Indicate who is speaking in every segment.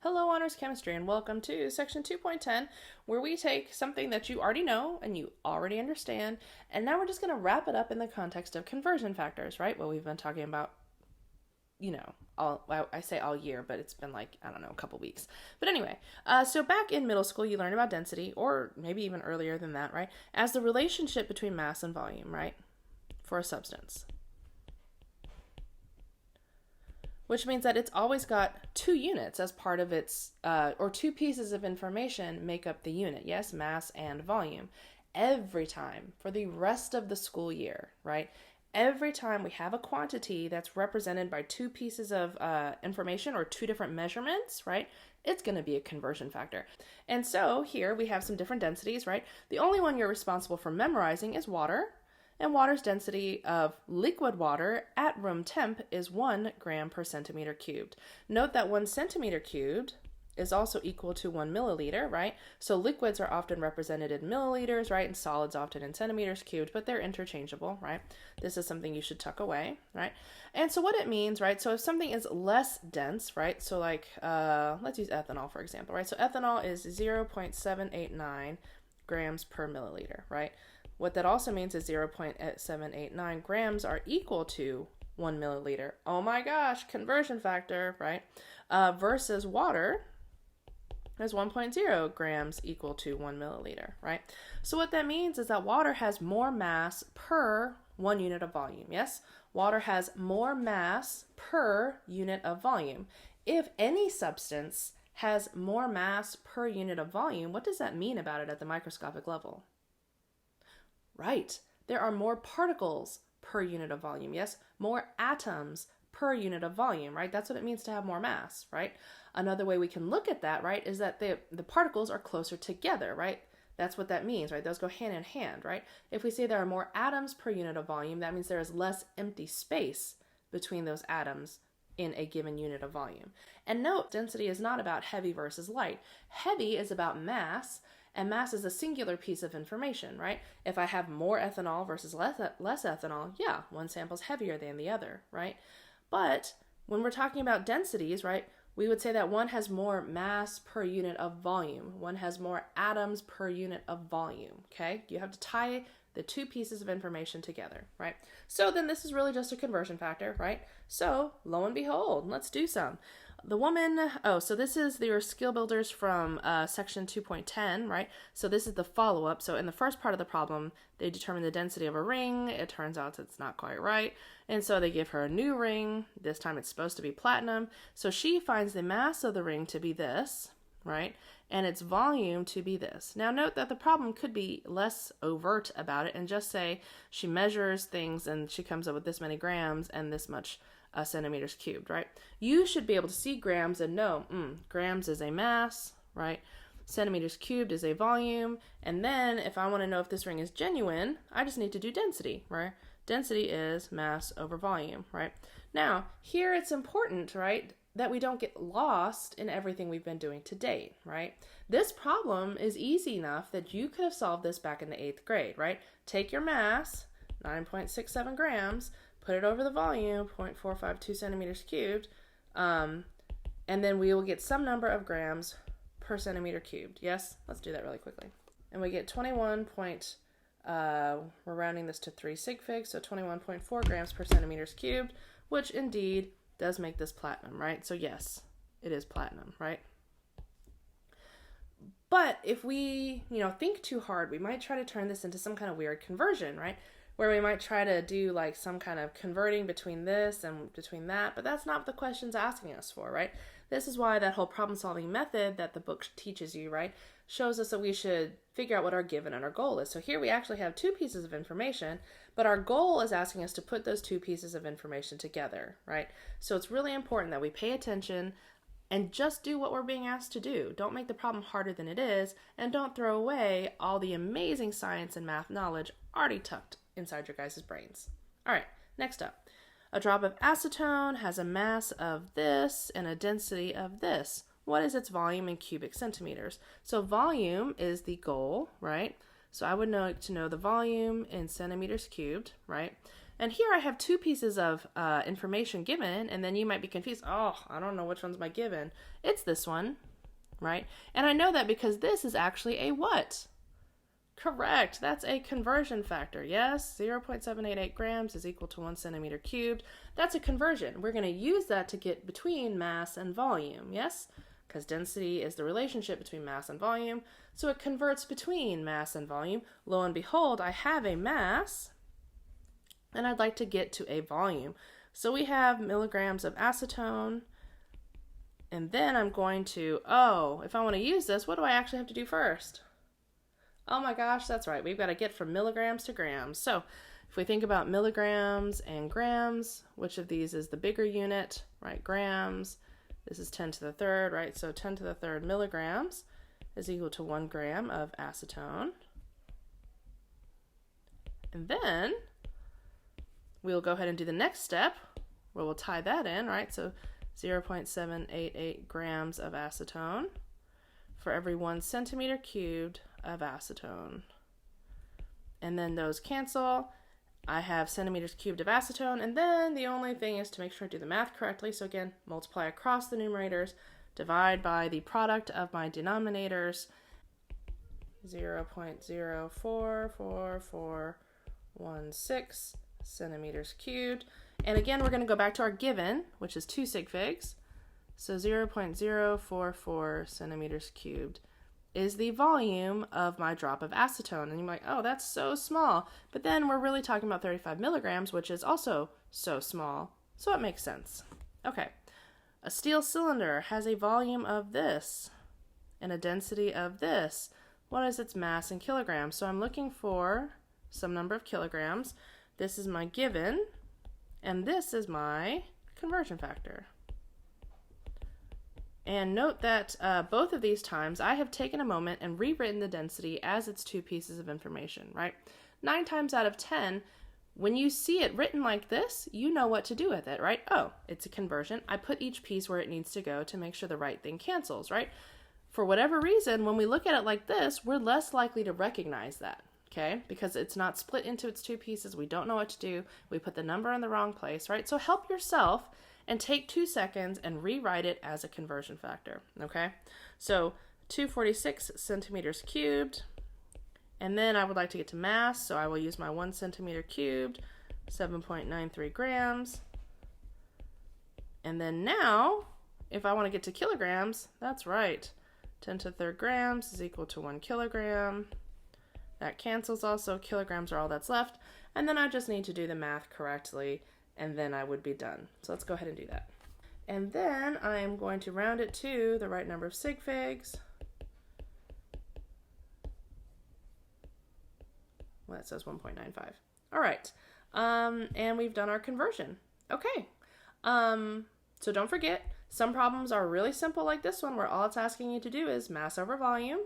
Speaker 1: Hello, Honors Chemistry, and welcome to Section 2.10, where we take something that you already know and you already understand, and now we're just going to wrap it up in the context of conversion factors, right? What we've been talking about, I say all year, but it's been like, a couple weeks. But anyway, so back in middle school, you learned about density, or maybe even earlier than that, right? As the relationship between mass and volume, right? For a substance. Which means that it's always got two units as part of its, or two pieces of information make up the unit. Yes, mass and volume. Every time for the rest of the school year, right? Every time we have a quantity that's represented by two pieces of information or two different measurements, right? It's going to be a conversion factor. And so here we have some different densities, right? The only one you're responsible for memorizing is water. And water's density of liquid water at room temp is 1 gram per centimeter cubed. Note that 1 centimeter cubed is also equal to 1 milliliter, right? So liquids are often represented in milliliters, right? And solids often in centimeters cubed, but they're interchangeable, right? This is something you should tuck away, right? And so what it means, right? So if something is less dense, right? So like, let's use ethanol, for example, right? So ethanol is 0.789 grams per milliliter, right? What that also means is 0.789 grams are equal to 1 milliliter. Oh my gosh, conversion factor, right? Versus water is 1.0 grams equal to 1 milliliter, right? So what that means is that water has more mass per 1 unit of volume, yes? Water has more mass per unit of volume. If any substance has more mass per unit of volume, what does that mean about it at the microscopic level? Right. There are more particles per unit of volume. Yes, more atoms per unit of volume, right? That's what it means to have more mass, right? Another way we can look at that, right, is that the particles are closer together, right? That's what that means, right? Those go hand in hand, right? If we say there are more atoms per unit of volume, that means there is less empty space between those atoms in a given unit of volume. And note, density is not about heavy versus light. Heavy is about mass, and mass is a singular piece of information, right? If I have more ethanol versus less ethanol, yeah, one sample's heavier than the other, right? But when we're talking about densities, right, we would say that one has more mass per unit of volume. One has more atoms per unit of volume, okay? You have to tie the two pieces of information together, right? So then this is really just a conversion factor, right? So lo and behold, let's do some. The woman, so this is your skill builders from section 2.10, right? So this is the follow-up. So in the first part of the problem, they determine the density of a ring. It turns out it's not quite right. And so they give her a new ring. This time it's supposed to be platinum. So she finds the mass of the ring to be this, right? And its volume to be this. Now note that the problem could be less overt about it and just say she measures things and she comes up with this many grams and this much centimeters cubed, right? You should be able to see grams and know, grams is a mass, right? Centimeters cubed is a volume. And then if I want to know if this ring is genuine, I just need to do density, right? Density is mass over volume, right? Now, here it's important, right, that we don't get lost in everything we've been doing to date, right? This problem is easy enough that you could have solved this back in the 8th grade, right? Take your mass, 9.67 grams, put it over the volume, 0.452 centimeters cubed, and then we will get some number of grams per centimeter cubed. Yes? Let's do that really quickly. And we get 21 point, we're rounding this to 3 sig figs, so 21.4 grams per centimeters cubed, which indeed does make this platinum, right? So yes, it is platinum, right? But if we, think too hard, we might try to turn this into some kind of weird conversion, right? Where we might try to do like some kind of converting between this and between that, but that's not what the question's asking us for, right? This is why that whole problem-solving method that the book teaches you, right, shows us that we should figure out what our given and our goal is. So here we actually have two pieces of information, but our goal is asking us to put those two pieces of information together, right? So it's really important that we pay attention and just do what we're being asked to do. Don't make the problem harder than it is, and don't throw away all the amazing science and math knowledge already tucked inside your guys' brains. All right, next up. A drop of acetone has a mass of this and a density of this. What is its volume in cubic centimeters? So volume is the goal, right? So I would know to know the volume in centimeters cubed, right? And here I have two pieces of information given, and then you might be confused. Oh, I don't know which one's my given. It's this one, right? And I know that because this is actually a what? Correct. That's a conversion factor. Yes, 0.788 grams is equal to 1 centimeter cubed. That's a conversion. We're going to use that to get between mass and volume. Yes, because density is the relationship between mass and volume. So it converts between mass and volume. Lo and behold, I have a mass, and I'd like to get to a volume. So we have milligrams of acetone, and then I'm going to, if I want to use this, what do I actually have to do first? Oh my gosh, that's right. We've got to get from milligrams to grams. So if we think about milligrams and grams, which of these is the bigger unit, right? Grams. This is 10 to the third, right? So 10 to the third milligrams is equal to 1 gram of acetone. And then we'll go ahead and do the next step where we'll tie that in, right? So 0.788 grams of acetone for every 1 centimeter cubed of acetone. And then those cancel. I have centimeters cubed of acetone, and then the only thing is to make sure I do the math correctly. So again, multiply across the numerators, divide by the product of my denominators, 0.044416 centimeters cubed. And again, we're going to go back to our given, which is 2 sig figs. So 0.044 centimeters cubed is the volume of my drop of acetone. And you're like, oh, that's so small. But then we're really talking about 35 milligrams, which is also so small. So it makes sense. Okay. A steel cylinder has a volume of this and a density of this. What is its mass in kilograms? So I'm looking for some number of kilograms. This is my given, and this is my conversion factor. And note that both of these times I have taken a moment and rewritten the density as its two pieces of information, right? 9 times out of 10, when you see it written like this, you know what to do with it, right? Oh, it's a conversion. I put each piece where it needs to go to make sure the right thing cancels, right? For whatever reason, when we look at it like this, we're less likely to recognize that, okay? Because it's not split into its two pieces. We don't know what to do. We put the number in the wrong place, right? So help yourself and take 2 seconds and rewrite it as a conversion factor, okay? So 246 centimeters cubed, and then I would like to get to mass, so I will use my 1 centimeter cubed, 7.93 grams. And then now, if I want to get to kilograms, that's right. 10 to the third grams is equal to 1 kilogram. That cancels also. Kilograms are all that's left. And then I just need to do the math correctly, and then I would be done. So let's go ahead and do that. And then I am going to round it to the right number of sig figs. Well, that says 1.95. All right. And we've done our conversion. Okay. So don't forget, some problems are really simple like this one, where all it's asking you to do is mass over volume.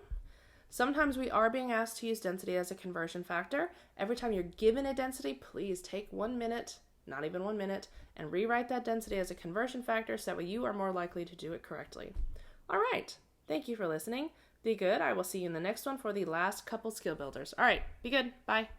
Speaker 1: Sometimes we are being asked to use density as a conversion factor. Every time you're given a density, please take 1 minute, not even 1 minute, and rewrite that density as a conversion factor so that way you are more likely to do it correctly. All right. Thank you for listening. Be good. I will see you in the next one for the last couple skill builders. All right. Be good. Bye.